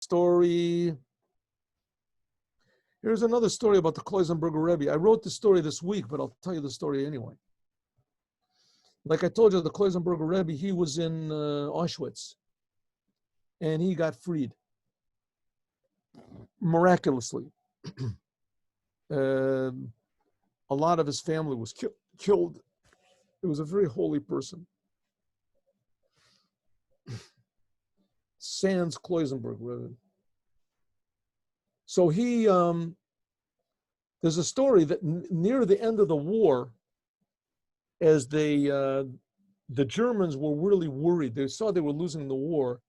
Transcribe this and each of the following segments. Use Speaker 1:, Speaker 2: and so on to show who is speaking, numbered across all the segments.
Speaker 1: story. Here's another story about the Kloisenberger Rebbe. I wrote the story this week, but I'll tell you the story anyway. Like I told you, the Kloisenberger Rebbe, he was in Auschwitz, and he got freed miraculously. A lot of his family was killed. He was a very holy person. Sans Kloisenberg Rebbe. So he, there's a story that near the end of the war, as the Germans were really worried, they saw they were losing the war,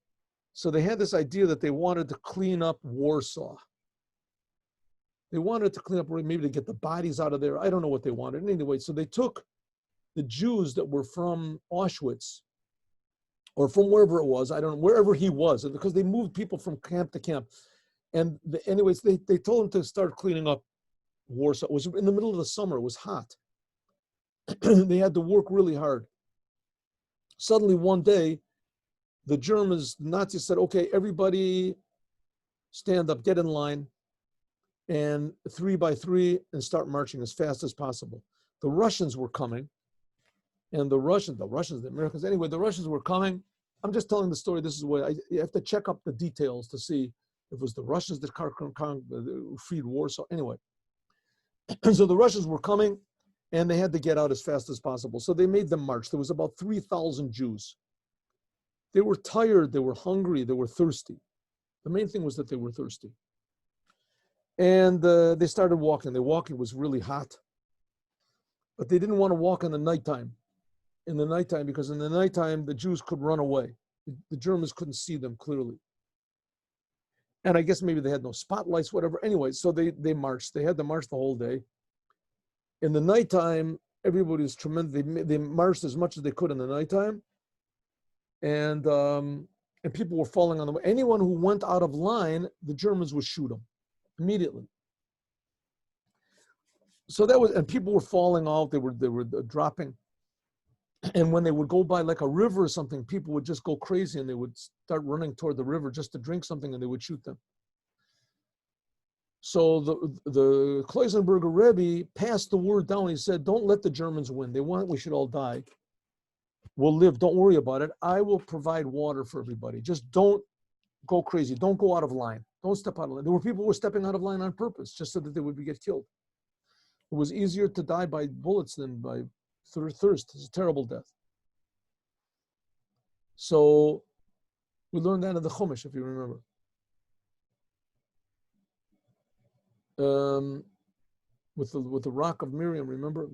Speaker 1: so they had this idea that they wanted to clean up Warsaw. They wanted to clean up, maybe to get the bodies out of there. I don't know what they wanted. Anyway, so they took the Jews that were from Auschwitz, or from wherever it was, I don't know, wherever he was, because they moved people from camp to camp. And anyways, they told him to start cleaning up Warsaw. It was in the middle of the summer. It was hot. They had to work really hard. Suddenly one day, the Nazis said, okay, everybody stand up, get in line, and 3 by 3, and start marching as fast as possible. The Russians were coming, and the Americans, anyway, the Russians were coming. I'm just telling the story. This is what you have to check up the details to see if it was the Russians that freed Warsaw. Anyway, so the Russians were coming, and they had to get out as fast as possible. So they made them march. There was about 3,000 Jews. They were tired, they were hungry, they were thirsty. The main thing was that they were thirsty. And they started walking. It was really hot. But they didn't want to walk in the nighttime. Because in the nighttime, the Jews could run away. The Germans couldn't see them clearly. And I guess maybe they had no spotlights, whatever. Anyway, so they marched. They had to march the whole day. In the nighttime, everybody was tremendous. They marched as much as they could in the nighttime. And people were falling on the way. Anyone who went out of line, the Germans would shoot them immediately. So that was, and people were falling off. They were dropping. And when they would go by like a river or something, people would just go crazy and they would start running toward the river just to drink something, and they would shoot them. So the Kloisenberger Rebbe passed the word down. He said, don't let the Germans win. We should all die. We'll live. Don't worry about it. I will provide water for everybody. Just don't go crazy. Don't go out of line. Don't step out of line. There were people who were stepping out of line on purpose just so that they would get killed. It was easier to die by bullets than by thirst. It's a terrible death. So we learned that in the Chumash, if you remember. With the rock of Miriam, remember?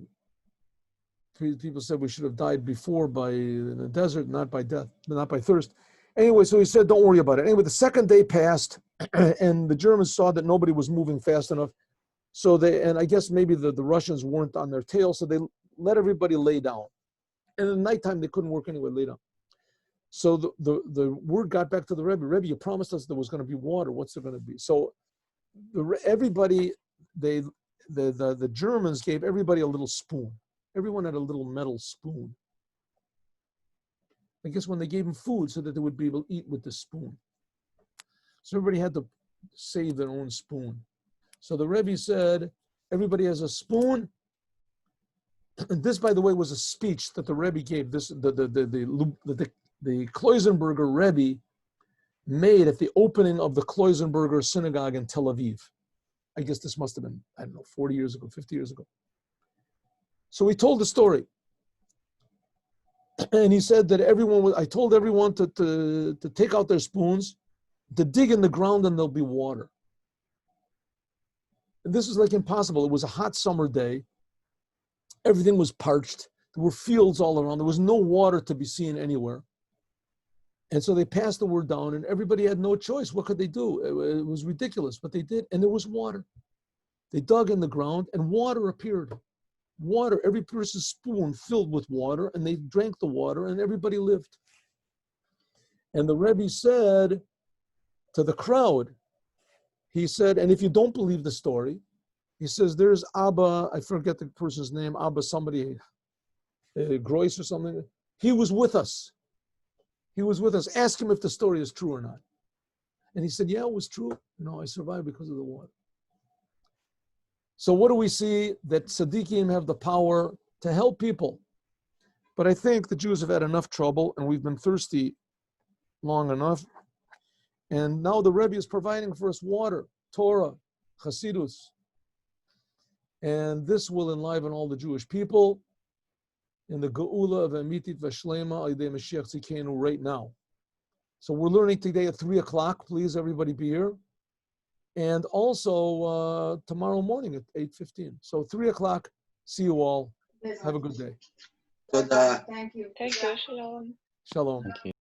Speaker 1: People said we should have died before in the desert, not by death, not by thirst. Anyway, so he said, don't worry about it. Anyway, the second day passed, and the Germans saw that nobody was moving fast enough. So and I guess maybe the Russians weren't on their tail, so they let everybody lay down. And in the nighttime, they couldn't work anyway, lay down. So the word got back to the Rebbe. Rebbe, you promised us there was going to be water. What's there going to be? So the Germans gave everybody a little spoon. Everyone had a little metal spoon. I guess when they gave them food so that they would be able to eat with the spoon. So everybody had to save their own spoon. So the Rebbe said, everybody has a spoon. And this, by the way, was a speech that the Rebbe gave. The Kloisenberger Rebbe made at the opening of the Kloisenberger synagogue in Tel Aviv. I guess this must have been, 40 years ago, 50 years ago. So he told the story. And he said that I told everyone to take out their spoons, to dig in the ground, and there'll be water. And this was like impossible. It was a hot summer day. Everything was parched. There were fields all around. There was no water to be seen anywhere. And so they passed the word down, and everybody had no choice. What could they do? It was ridiculous, but they did, and there was water. They dug in the ground, and water appeared. Water, every person's spoon filled with water, and they drank the water, and everybody lived. And the Rebbe said to the crowd, he said, and if you don't believe the story, he says, there's Abba, I forget the person's name, Abba somebody, Grois or something. He was with us. He was with us. Ask him if the story is true or not. And he said, yeah, it was true. I survived because of the water. So what do we see? That tzaddikim have the power to help people. But I think the Jews have had enough trouble, and we've been thirsty long enough. And now the Rebbe is providing for us water, Torah, Chassidus. And this will enliven all the Jewish people in the Geula of Amitit Vashlema Aydei Mashiach Tzidkeinu right now. So we're learning today at 3 o'clock. Please, everybody be here. And also tomorrow morning at 8:15. So 3 o'clock. See you all. Have a good day.
Speaker 2: Thank you.
Speaker 3: Thank you. Shalom.
Speaker 1: Shalom.
Speaker 2: Thank you.